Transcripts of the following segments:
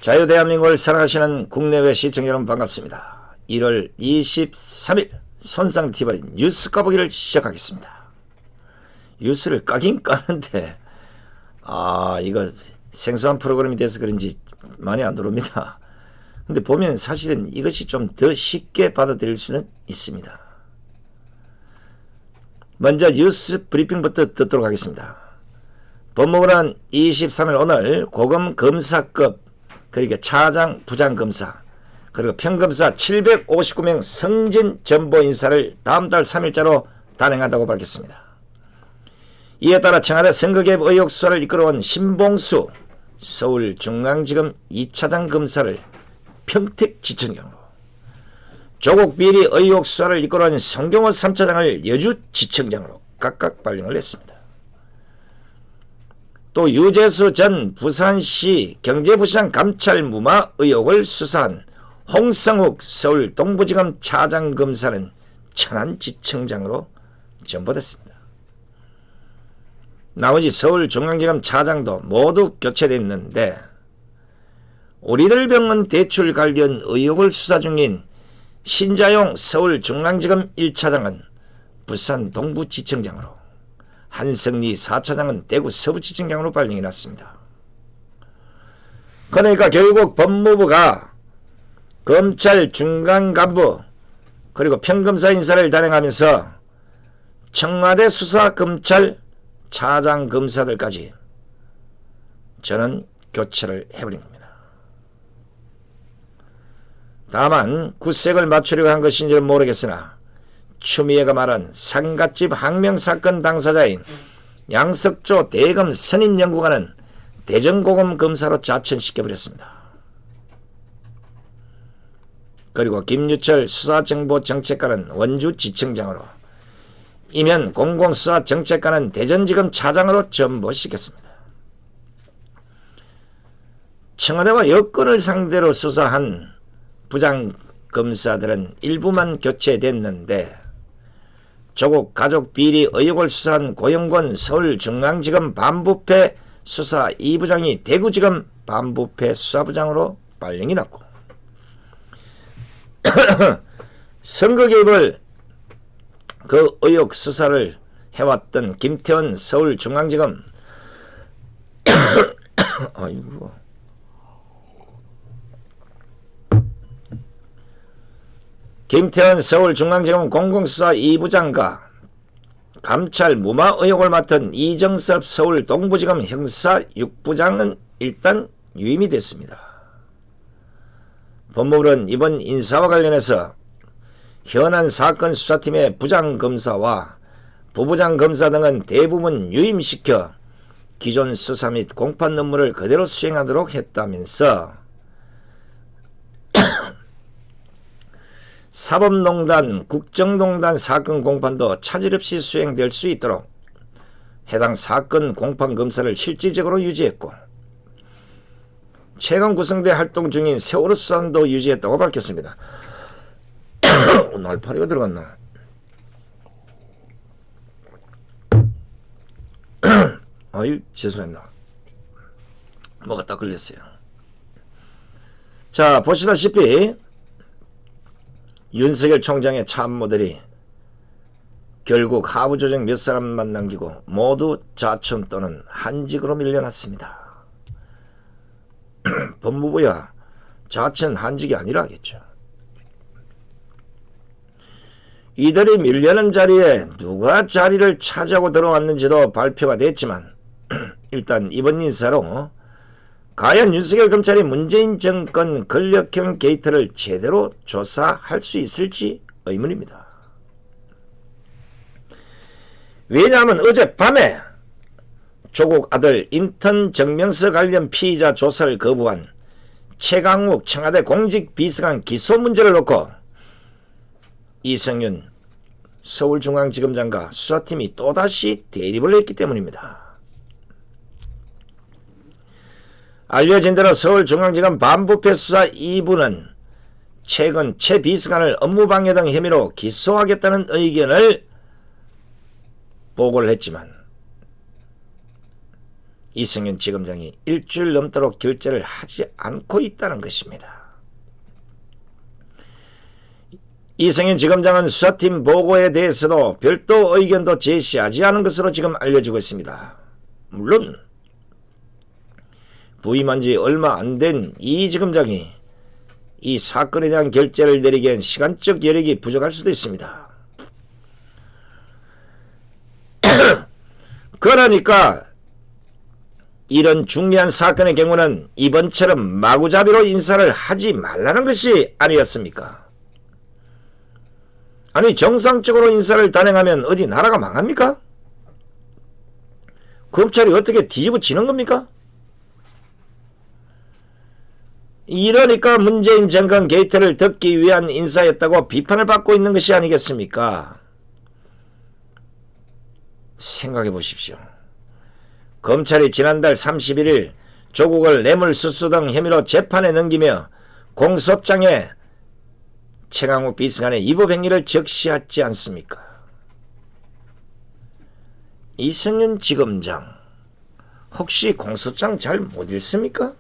자유대한민국을 사랑하시는 국내외 시청자 여러분 반갑습니다. 1월 23일 손상TV 뉴스 까보기를 시작하겠습니다. 뉴스를 까긴 까는데 이거 생소한 프로그램이 돼서 그런지 많이 안 들어옵니다. 근데 보면 사실은 이것이 좀 더 쉽게 받아들일 수는 있습니다. 먼저 뉴스 브리핑부터 듣도록 하겠습니다. 법무부는 23일 오늘 고검 검사급 그러니까 차장 부장검사 그리고 평검사 759명 승진 전보 인사를 다음 달 3일자로 단행한다고 밝혔습니다. 이에 따라 청와대 선거개입 의혹 수사를 이끌어온 신봉수 서울중앙지검 2차장 검사를 평택지청장으로, 조국 비리 의혹 수사를 이끌어온 송경호 3차장을 여주지청장으로 각각 발령을 했습니다. 또 유재수 전 부산시 경제부시장 감찰 무마 의혹을 수사한 홍성욱 서울 동부지검 차장검사는 천안지청장으로 전보됐습니다. 나머지 서울중앙지검 차장도 모두 교체됐는데 우리들 병원 대출 관련 의혹을 수사 중인 신자용 서울중앙지검 1차장은 부산 동부지청장으로, 한성리 4차장은 대구 서부지청장으로 발령이 났습니다. 그러니까 결국 법무부가 검찰 중간 간부 그리고 평검사 인사를 단행하면서 청와대 수사검찰 차장 검사들까지 저는 교체를 해버린 겁니다. 다만 구색을 맞추려고 한 것인지는 모르겠으나 추미애가 말한 상갓집 항명사건 당사자인 양석조 대검 선임연구관은 대전고검 검사로 자천시켜버렸습니다. 그리고 김유철 수사정보정책관은 원주지청장으로, 이면 공공수사정책관은 대전지검 차장으로 전보시켰습니다. 청와대와 여권을 상대로 수사한 부장검사들은 일부만 교체됐는데 조국 가족 비리 의혹을 수사한 고영권 서울중앙지검 반부패 수사 2부장이 대구지검 반부패 수사부장으로 발령이 났고 선거 개입을 그 의혹 수사를 해왔던 김태원 서울중앙지검 김태원 서울중앙지검 공공수사 2부장과 감찰 무마 의혹을 맡은 이정섭 서울 동부지검 형사 6부장은 일단 유임이 됐습니다. 법무부는 이번 인사와 관련해서 현안 사건 수사팀의 부장검사와 부부장검사 등은 대부분 유임시켜 기존 수사 및 공판 업무를 그대로 수행하도록 했다면서 사법농단, 국정농단 사건 공판도 차질 없이 수행될 수 있도록 해당 사건 공판 검사를 실질적으로 유지했고 최근 구성돼 활동 중인 세월호 수사도 유지했다고 밝혔습니다. 날파리가 들어갔나? 아유, 죄송합니다. 뭐가 딱 걸렸어요. 자, 보시다시피 윤석열 총장의 참모들이 결국 하부 조정 몇 사람만 남기고 모두 자천 또는 한직으로 밀려났습니다. 법무부야 자천 한직이 아니라 하겠죠. 이들이 밀려난 자리에 누가 자리를 차지하고 들어왔는지도 발표가 됐지만 일단 이번 인사로 과연 윤석열 검찰이 문재인 정권 권력형 게이트를 제대로 조사할 수 있을지 의문입니다. 왜냐하면 어젯밤에 조국 아들 인턴 정명서 관련 피의자 조사를 거부한 최강욱 청와대 공직비서관 기소 문제를 놓고 이성윤 서울중앙지검장과 수사팀이 또다시 대립을 했기 때문입니다. 알려진 대로 서울중앙지검 반부패 수사 2부는 최근 최 비서관을 업무방해 등 혐의로 기소하겠다는 의견을 보고를 했지만 이승윤 지검장이 일주일 넘도록 결재를 하지 않고 있다는 것입니다. 이승윤 지검장은 수사팀 보고에 대해서도 별도 의견도 제시하지 않은 것으로 지금 알려지고 있습니다. 물론 부임한 지 얼마 안 된 이 지검장이 이 사건에 대한 결재를 내리기엔 시간적 여력이 부족할 수도 있습니다. 그러니까 이런 중요한 사건의 경우는 이번처럼 마구잡이로 인사를 하지 말라는 것이 아니었습니까? 아니 정상적으로 인사를 단행하면 어디 나라가 망합니까? 검찰이 어떻게 뒤집어지는 겁니까? 이러니까 문재인 정권 게이트를 덮기 위한 인사였다고 비판을 받고 있는 것이 아니겠습니까? 생각해 보십시오. 검찰이 지난달 31일 조국을 뇌물수수 등 혐의로 재판에 넘기며 공소장에 최강욱 비서관의 위법행위를 적시하지 않습니까? 이승윤 지검장 혹시 공소장 잘 못 읽습니까?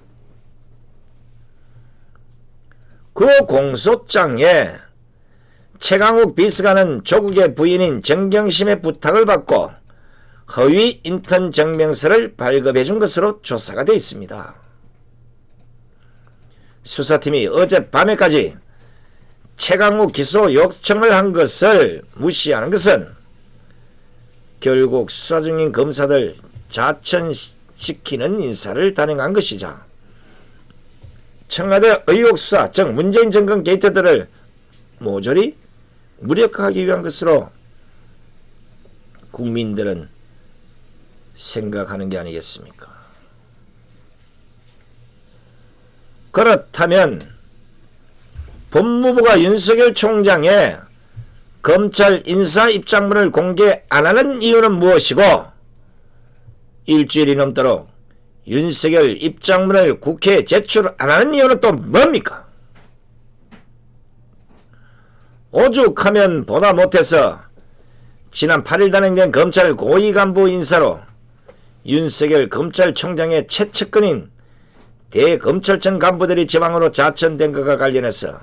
그 공소장에 최강욱 비서관은 조국의 부인인 정경심의 부탁을 받고 허위 인턴 증명서를 발급해 준 것으로 조사가 되어 있습니다. 수사팀이 어젯밤에까지 최강욱 기소 요청을 한 것을 무시하는 것은 결국 수사 중인 검사들 자천시키는 인사를 단행한 것이죠. 청와대 의혹수사 즉 문재인 정권 게이트들을 모조리 무력화하기 위한 것으로 국민들은 생각하는 게 아니겠습니까? 그렇다면 법무부가 윤석열 총장의 검찰 인사 입장문을 공개 안 하는 이유는 무엇이고 일주일이 넘도록 윤석열 입장문을 국회에 제출 안 하는 이유는 또 뭡니까? 오죽하면 보다 못해서 지난 8일 단행된 검찰 고위 간부 인사로 윤석열 검찰총장의 최측근인 대검찰청 간부들이 지방으로 자천된 것과 관련해서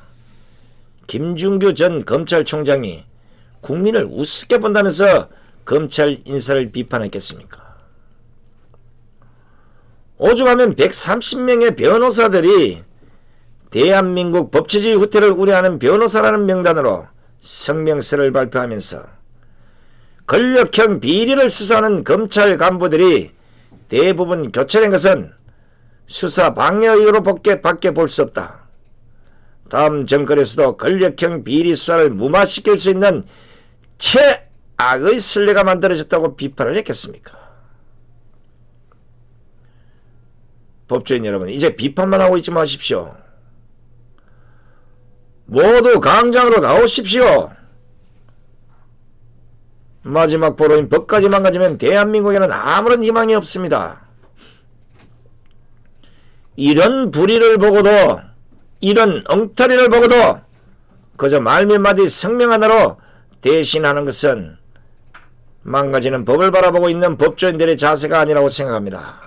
김준규 전 검찰총장이 국민을 우습게 본다면서 검찰 인사를 비판했겠습니까? 오죽하면 130명의 변호사들이 대한민국 법치주의 후퇴를 우려하는 변호사라는 명단으로 성명서를 발표하면서 권력형 비리를 수사하는 검찰 간부들이 대부분 교체된 것은 수사 방해 의혹으로 밖에 볼 수 없다. 다음 정권에서도 권력형 비리 수사를 무마시킬 수 있는 최악의 선례가 만들어졌다고 비판을 했겠습니까? 법조인 여러분, 이제 비판만 하고 있지 마십시오. 모두 강장으로 나오십시오. 마지막 보루인 법까지 망가지면 대한민국에는 아무런 희망이 없습니다. 이런 불의를 보고도, 이런 엉터리를 보고도 그저 말 몇 마디 성명 하나로 대신하는 것은 망가지는 법을 바라보고 있는 법조인들의 자세가 아니라고 생각합니다.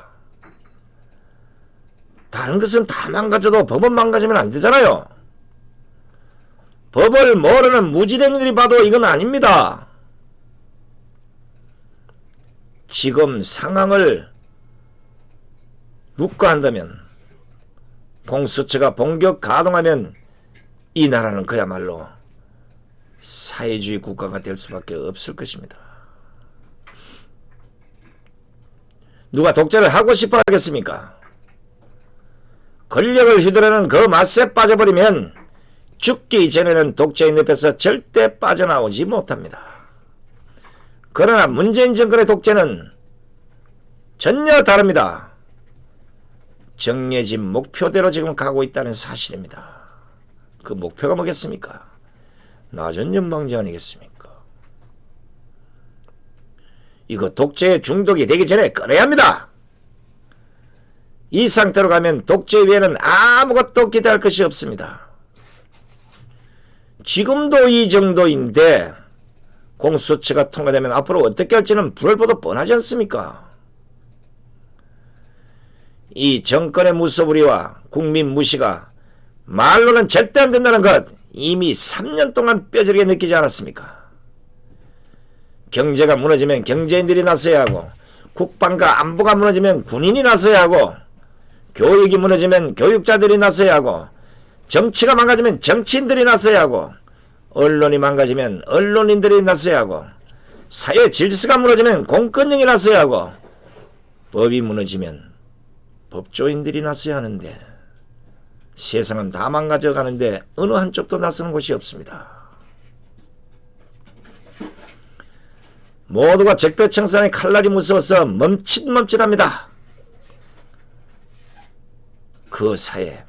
다른 것은 다 망가져도 법은 망가지면 안 되잖아요. 법을 모르는 무지랭이들이 봐도 이건 아닙니다. 지금 상황을 묵과한다면, 공수처가 본격 가동하면 이 나라는 그야말로 사회주의 국가가 될 수밖에 없을 것입니다. 누가 독재를 하고 싶어 하겠습니까? 권력을 휘두르는 그 맛에 빠져버리면 죽기 전에는 독재인 옆에서 절대 빠져나오지 못합니다. 그러나 문재인 정권의 독재는 전혀 다릅니다. 정해진 목표대로 지금 가고 있다는 사실입니다. 그 목표가 뭐겠습니까? 낮은 연방제 아니겠습니까? 이거 독재에 중독이 되기 전에 끊어야 합니다. 이 상태로 가면 독재 외에는 아무것도 기대할 것이 없습니다. 지금도 이 정도인데 공수처가 통과되면 앞으로 어떻게 할지는 불을 보듯 뻔하지 않습니까? 이 정권의 무소불위와 국민 무시가 말로는 절대 안 된다는 것 이미 3년 동안 뼈저리게 느끼지 않았습니까? 경제가 무너지면 경제인들이 나서야 하고, 국방과 안보가 무너지면 군인이 나서야 하고, 교육이 무너지면 교육자들이 나서야 하고, 정치가 망가지면 정치인들이 나서야 하고, 언론이 망가지면 언론인들이 나서야 하고, 사회 질서가 무너지면 공권력이 나서야 하고, 법이 무너지면 법조인들이 나서야 하는데, 세상은 다 망가져가는데 어느 한쪽도 나서는 곳이 없습니다. 모두가 적폐청산의 칼날이 무서워서 멈칫멈칫합니다. 그 사이에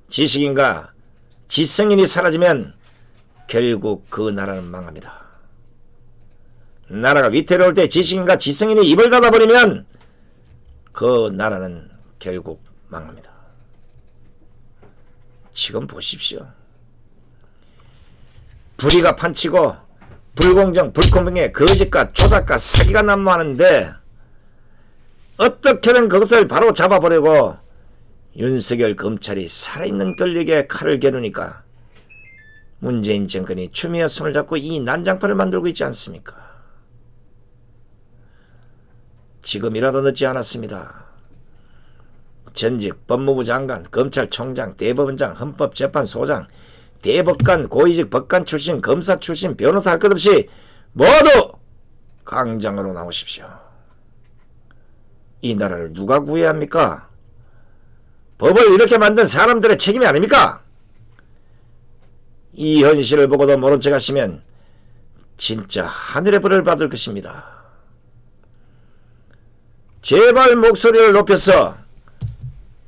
지식인과 지성인이 사라지면 결국 그 나라는 망합니다. 나라가 위태로울 때 지식인과 지성인이 입을 닫아버리면 그 나라는 결국 망합니다. 지금 보십시오. 불의가 판치고 불공정, 불공평의 거짓과 조작과 사기가 난무하는데 어떻게든 그것을 바로 잡아보려고 윤석열 검찰이 살아있는 권력에 칼을 겨누니까 문재인 정권이 추미애 손을 잡고 이 난장판을 만들고 있지 않습니까? 지금이라도 늦지 않았습니다. 전직 법무부 장관, 검찰총장, 대법원장, 헌법재판소장, 대법관, 고위직 법관 출신, 검사 출신, 변호사 할 것 없이 모두 강장으로 나오십시오. 이 나라를 누가 구해야 합니까? 법을 이렇게 만든 사람들의 책임이 아닙니까? 이 현실을 보고도 모른 척 하시면 진짜 하늘의 벌을 받을 것입니다. 제발 목소리를 높여서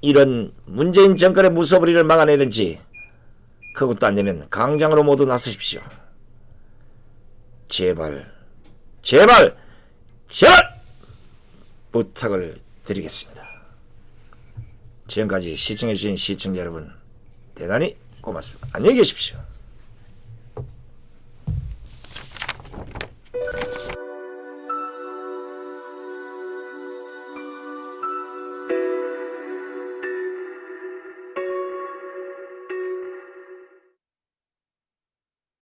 이런 문재인 정권의 무소불위를 막아내든지, 그것도 안 되면 강장으로 모두 나서십시오. 제발, 제발, 제발 부탁을 드리겠습니다. 지금까지 시청해주신 시청자 여러분 대단히 고맙습니다. 안녕히 계십시오.